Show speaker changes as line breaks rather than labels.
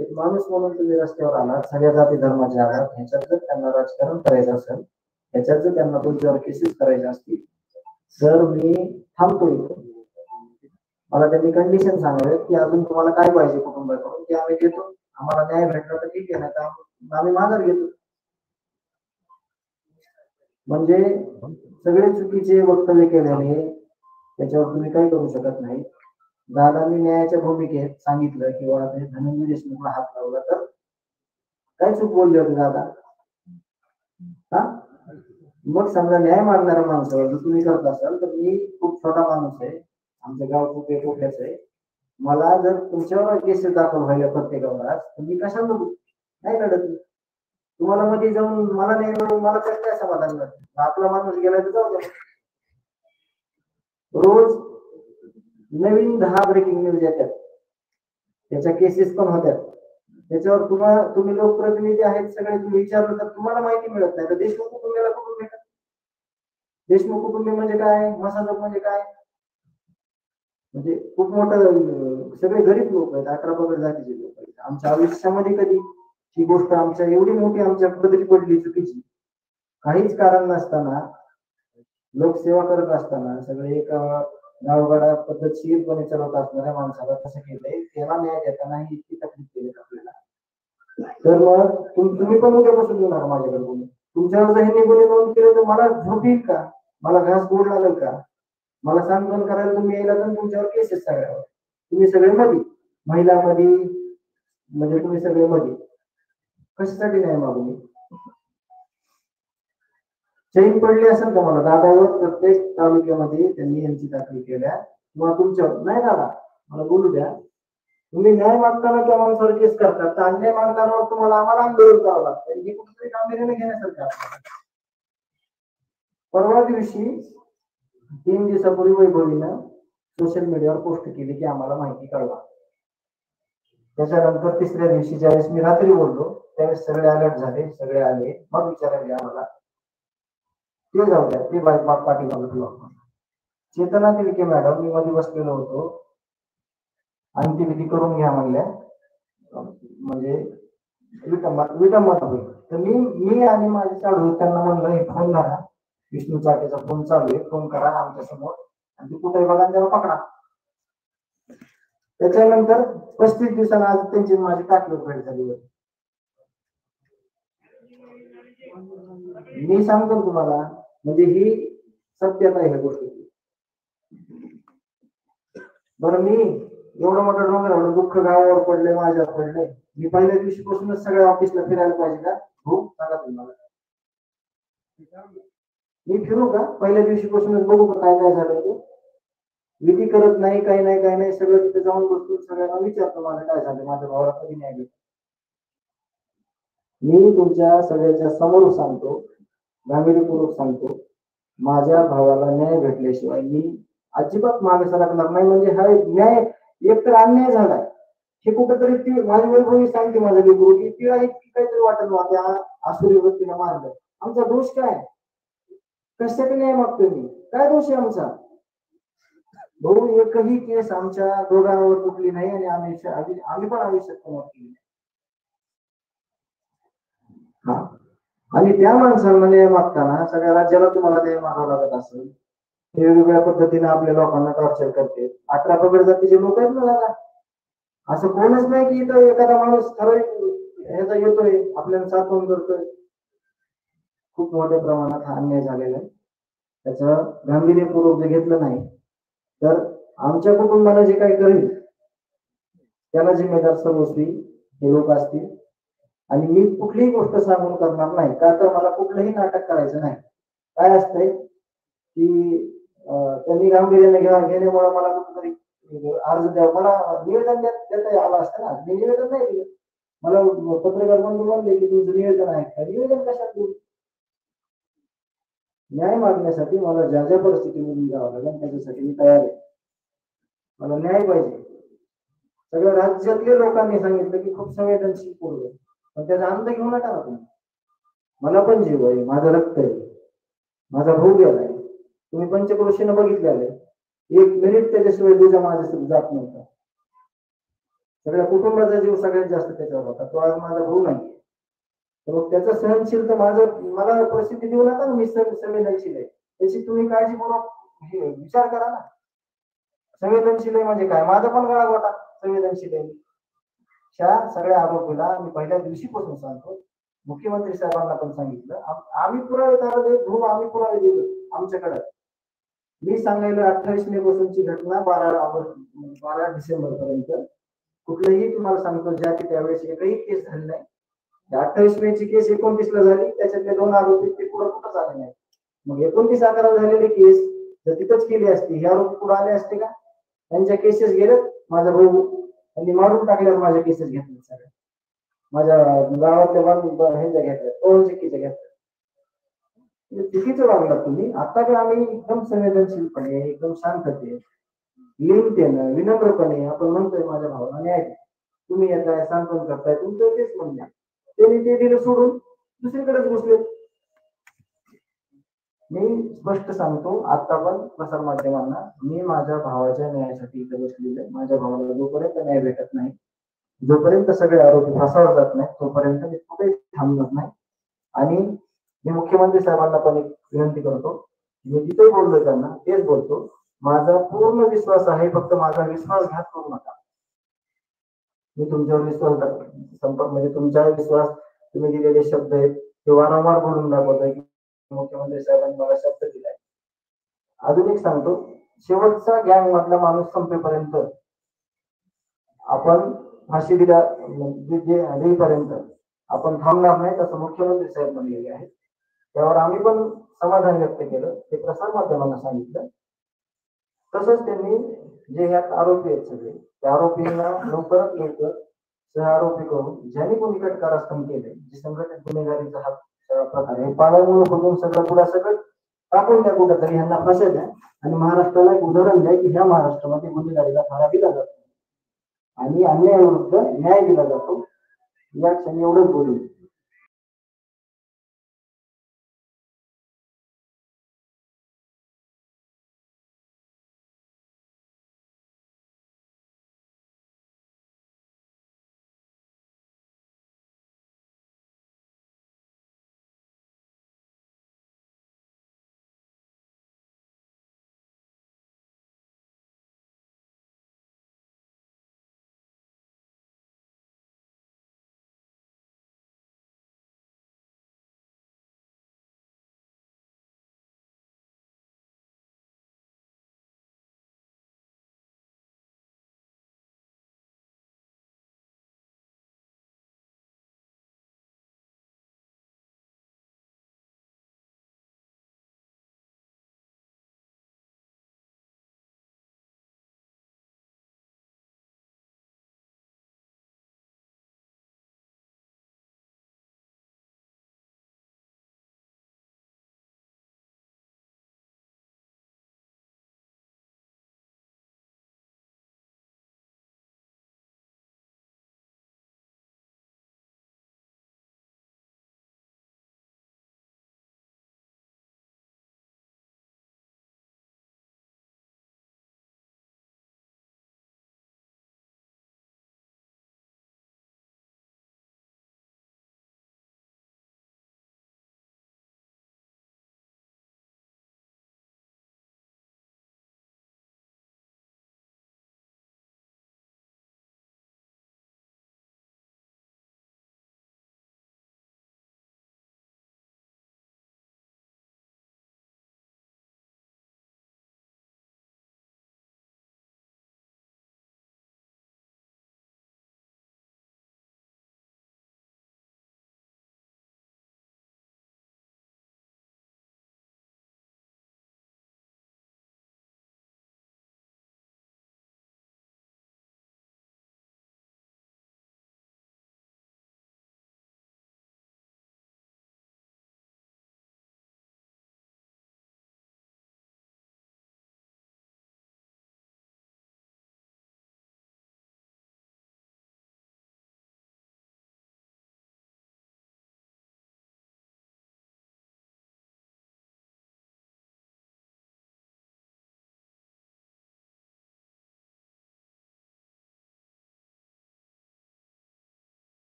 एक माणूस म्हणून तुम्ही रस्त्यावर आलात, सगळ्या जाती धर्माचे आलात, ह्याच्यात जर त्यांना राजकारण करायचं असेल, ह्याच्यात जर त्यांना तुमच्यावर केसेस करायच्या असतील, तर मी थांबतो इथं. मला त्यांनी कंडिशन सांगावे की अजून तुम्हाला काय पाहिजे कुटुंबाकडून, ते आम्ही देतो. आम्हाला न्याय भेटला तर ठीक आहे, ना तर आम्ही माघार घेतो. म्हणजे सगळे चुकीचे वक्तव्य केल्याने त्याच्यावर तुम्ही काही करू शकत नाही. दादांनी न्यायाच्या भूमिकेत सांगितलं किंवा धनंजय देशमुखला हात लावला तर काय चूक बोलले होते दादा? हा, मग समजा न्याय मागणाऱ्या माणसावर जर तुम्ही करत असाल तर मी खूप छोटा माणूस आहे, आमचं गाव खूप एकोप्याचं आहे. मला जर तुमच्यावर केसेस दाखल व्हायला प्रत्येकावर तर मी कशाला बघू? नाही लढत. तुम्हाला मध्ये जाऊन मला नाही मिळून मला तर काय समाधान नाही. आपला माणूस गेला तर जाऊ द्या. रोज नवीन 10 ब्रेकिंग न्यूज येतात, त्याच्या केसेस पण होत्या. त्याच्यावर तुम्ही लोकप्रतिनिधी आहेत सगळे, तुम्ही विचारलं तर तुम्हाला माहिती मिळत नाही. तर देशमुख कुटुंबाला कुठून भेटत? देशमुख कुटुंबी म्हणजे काय? मसाजोग म्हणजे काय? म्हणजे खूप मोठं सगळे गरीब लोक आहेत, 11 पगड जातीचे लोक आहेत. आमच्या आयुष्यामध्ये कधी ही गोष्ट आमच्या एवढी मोठी आमच्या पद्धती पडली चुकीची, काहीच कारण नसताना, लोकसेवा करत असताना, सगळे एक गावगाडा पद्धतशीरपणे चालवत असणाऱ्या माणसाला कसं केलंय, त्याला न्याय देताना ही इतकी तकलीफ केली आपल्याला. तर मग तुम्ही पण उद्यापासून येणार माझ्याकडे बोलून, तुमच्यावर जर ह्यांनी गुन्हे नोंद केले तर मला झोप येईल का? मला घास गोड लागेल का? मला सांत्वन करायला तुम्ही यायला तर तुमच्यावर केसेस सगळ्यावर. तुम्ही सगळे मध्ये, महिला मध्ये, म्हणजे तुम्ही सगळे मध्ये कशासाठी नाही मागू मी? चैन पडली असेल का मला दादावर? प्रत्येक तालुक्यामध्ये त्यांनी यांची दाखल केल्या किंवा तुमच्यावर नाही दादा, मला बोलू द्या. तुम्ही न्याय मागताना त्या माणसावर केस करतात, तर अन्याय मागताना तुम्हाला आम्हाला आंदोलन करावं लागतं. हे कुठेतरी गांभीर्याने घेण्यासारखं आहे. परवा दिवशी 3 दिवसापूर्वी वैभवीनं सोशल मीडियावर पोस्ट केली की आम्हाला माहिती कळवा. त्याच्यानंतर तिसऱ्या दिवशी ज्यावेळेस मी रात्री बोललो त्यावेळेस सगळे अलर्ट झाले, सगळे आले. मग विचारायला आम्हाला ते जाऊ द्या, ते बाप पाठीमागे चेतना तिलके मॅडम, मी मध्ये बसलेलो होतो, अंत्यविधी करून घ्या म्हणल्या, म्हणजे विटंबना होईल. तर मी आणि माझे चालू त्यांना म्हणलं हे फोन धरा, विष्णू चाकेचा फोन चालू आहे, फोन करा आमच्या समोर आणि ती कुठे बघा त्याला पकडा. त्याच्यानंतर 35 दिवसांना आज त्यांची माझी टाकीवर भेट झाली होती. मी सांगतो तुम्हाला, म्हणजे ही सत्यता आहे गोष्टी. बरं, मी एवढं मोठं डोंगर दुःख गावावर पडले, माझ्यावर पडले, मी पहिल्या दिवशीपासूनच सगळ्या ऑफिसला फिरायला पाहिजे का? हो, सांगा तुम्हाला. मी फिरू का? पहिल्या दिवशीपासूनच बघू का काय काय झालं ते. विधी करत नाही, काही नाही, काही नाही, सगळं तिथे जाऊन बसून सगळ्यांना विचारतो मला काय झालं, माझ्या भावाला कधी न्याय भेटतो. मी तुमच्या सगळ्याच्या समोर सांगतो, गांभीर्यपूर्वक सांगतो, माझ्या भावाला न्याय भेटल्याशिवाय मी अजिबात मागे सरकणार नाही. म्हणजे हा न्याय एकतर अन्याय झालाय, हे कुठेतरी ती माझी वैभवी सांगते माझ्या लेकरू की तिला इतकी काहीतरी वाटत त्या आसुरी वृत्तीला मारलं. आमचा दोष काय? कशासाठी न्याय मागतोय मी? काय दोष आहे आमचा? भाऊ, एकही केस आमच्या दोघांवर कुठली नाही आणि आम्ही पण आयुष्यात कमवत केली. हा, आणि त्या माणसांना न्याय मागताना सगळ्या राज्याला तुम्हाला न्याय मागावा लागत असेल. वेगवेगळ्या पद्धतीने आपल्या लोकांना टॉर्चर करते. 11 पगड जातीचे लोक आहेत ना दादा, असं कोणच नाही की इथं एखादा माणूस ठराविक ह्याचा येतोय आपल्याला साथून करतोय. खूप मोठ्या प्रमाणात हा अन्याय झालेला आहे. त्याचं गांभीर्यपूर्वक घेतलं नाही तर आमच्या कुटुंबाला जे काही करेल त्याला जिम्मेदार सर्वस्वी हे लोक असतील. आणि मी कुठलीही गोष्ट सांगून करणार नाही, का तर मला कुठलंही नाटक करायचं नाही. काय असतंय की त्यांनी गांभीर्याने घेण्यामुळे मला कुठेतरी अर्ज द्यावा, मला निवेदन देता आलं असतं ना. मी निवेदन नाही दिलं. मला पत्रकार बंधू म्हणले की तुझं निवेदन आहे का? निवेदन कशात देऊ? न्याय मागण्यासाठी मला ज्या ज्या परिस्थितीमधून जावं लागेल त्याच्यासाठी मी तयार आहे. मला न्याय पाहिजे. सगळ्या राज्यातल्या लोकांनी सांगितलं की खूप संवेदनशील पोरग आहे, पण त्याचा अंत घेऊ नका ना तुम्ही. मला पण जीव आहे, माझं रक्त आहे, माझा भाऊ गेलाय, तुम्ही पंचक्रोशीनं बघितलेलं आहे. 1 मिनिट त्याच्याशिवाय तुझ्या माझ्यासोबत जात नव्हता. सगळ्या कुटुंबाचा जीव सगळ्यात जास्त त्याच्यावर होता. तो आज माझा भाऊ नाही. तर मग त्याचं सहनशील तर मला परिस्थिती देऊ नका ना. मी संवेदनशील आहे त्याची तुम्ही काळजीपूर्वक विचार करा ना. संवेदनशील आहे म्हणजे काय? माझा पण गळा गोटा संवेदनशील आहे. सगळ्या आरोपीला मी पहिल्या दिवशीपासून सांगतो, मुख्यमंत्री साहेबांना पण सांगितलं, आम्ही पुरावे आम्ही पुरावे दिले आमच्याकडे. मी सांगायला 28 मे पासूनची घटना 12 डिसेंबर पर्यंत कुठलंही तुम्हाला सांगतो ज्या की त्यावेळेस एकही केस झाली नाही. 28 मे ची केस 29 ला झाली. त्याच्यातले 2 आरोपी ते पुढे कुठंच आले नाही. मग 29/11 झालेली केस जर तिथंच केली असती, हे आरोपी पुढे आले असते का? त्यांच्या केसेस गेलेत. माझा भाऊ त्यांनी मारून टाकल्यावर माझ्या केसेस घेतल्या सगळ्या. माझ्या गावातल्या ह्यांच्या घेतल्या, पवन चक्कीच्या घेतल्या. चुकीचं वागलात तुम्ही. आता बी आम्ही एकदम संवेदनशीलपणे, एकदम शांततेत, लिहितेनं, विनम्रपणे आपण म्हणतोय माझ्या भावाला न्याय द्या. तुम्ही येताय, सांत्वन करताय, तुमचं तेच म्हणणं. त्यांनी ते दिलं सोडून दुसरीकडेच घुसले. मी स्पष्ट सांगतो आता पण प्रसार माध्यमांना, मी माझ्या भावाच्या न्यायासाठी इथे बसलेलो आहे. माझ्या भावाला जोपर्यंत न्याय भेटत नाही, जोपर्यंत सगळे आरोपी फासावर जात नाही, तोपर्यंत मी कुठेही थांबणार नाही. आणि मी मुख्यमंत्री साहेबांना पण एक विनंती करतो, मी जिथे बोललो त्यांना तेच बोलतो, माझा पूर्ण विश्वास आहे, फक्त माझा विश्वासघात करू नका. मी तुमच्यावर विश्वास संपर्क म्हणजे तुमचा विश्वास, तुम्ही दिलेले शब्द आहेत ते वारंवार बोलून दाखवतोय की मुख्यमंत्री साहेबांनी मला शब्द दिलाय. अजून एक सांगतो, शेवटचा गँग मधला माणूस संपेपर्यंत आपण फाशी देईपर्यंत आपण थांबणार नाही, असं मुख्यमंत्री साहेब म्हणलेले आहेत. त्यावर आम्ही पण समाधान व्यक्त केलं, ते प्रसार माध्यमांना सांगितलं. तसंच त्यांनी जे ह्यात आरोपी आहेत सगळे, त्या आरोपींना लवकरात लवकर सहआरोपी करून ज्यांनी कोणी कारस्थान केले, जे संघटित गुन्हेगारीचा हा प्रकार आहे, पाण्यामुळे खोदून सगळं पुढे सगळं टाकून द्या कुठंतरी, ह्यांना फाशी द्या. आणि महाराष्ट्राला एक उदाहरण द्या की ह्या महाराष्ट्रामध्ये गुन्हेगारीला थारा दिला जातो आणि अन्यायाविरुद्ध न्याय दिला जातो. या क्षणी एवढंच बोलू.